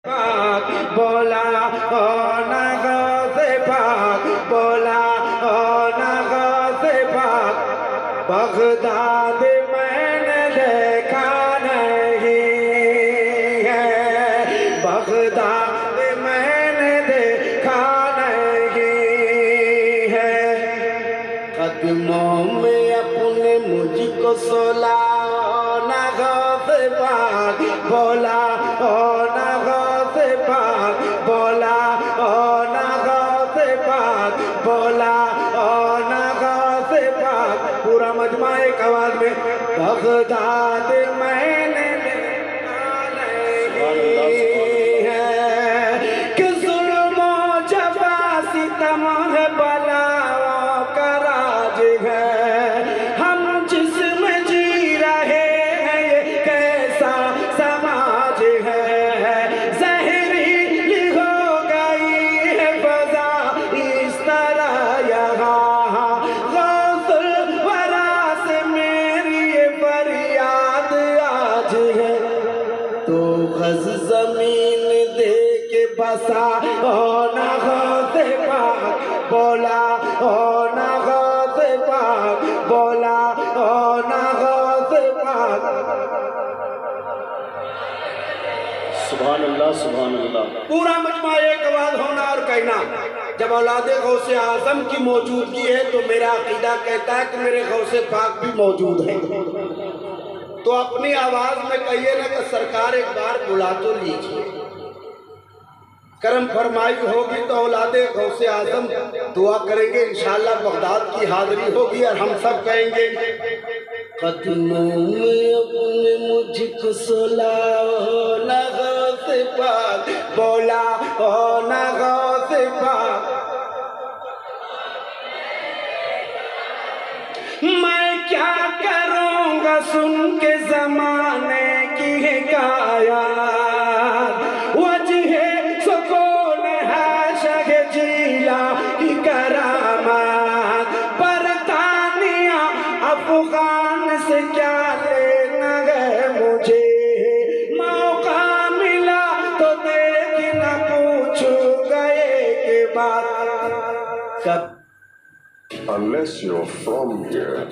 पाक बोला ओ ना गौसे पाक बोला ओ ना गौसे पाक बगदाद मैंने देखा नहीं है बगदाद मैंने देखा नहीं है कदमों में अपने मुझको सोला ओ ना गौसे पाक बोला ओ ना गौसे पाक बोला ओ ना गौसे पाक बोला ओ ना गौसे पाक पूरा मजमा एक आवाज में बगदाद मैंने देखा नहीं है कि जुल्म जफा सितम है बलाओं का राज है हम जिसमें जी रहे हैं ये कैसा समाज है जहरीली हो गई है फजा इस तरह यहाँ गौसुल वरा से मेरी ये फरियाद आज है तो गज जमीन दे के बसा ओ ना गौसे पाक बोला ओ ना गौसे पाक बोला ओ ना गौसे पाक सुभान अल्लाह सुभान अल्लाह। पूरा मजमा एक आवाज होना और कहना जब औलादे गौसे आजम की मौजूदगी है तो मेरा अकीदा कहता है कि मेरे गौसे पाक भी मौजूद है तो अपनी आवाज में कहिए ना कि सरकार एक बार बुला तो लीजिए करम फरमाई होगी तो औलादे गौसे आजम दुआ करेंगे इंशाअल्लाह बगदाद की हाजिरी होगी और हम सब कहेंगे कदमों में अपने मुझको सुलाओ ना गौसे पाक बोला ओ ना गौसे पाक मैं क्या करूँगा सुन के ज़माने की हिकायत वजह सुकून है शह जीला की करामत बरतानिया अफगान से क्या लेना है मुझे मौका मिला तो देख न पूछू गए के बाद कब Unless you're from here.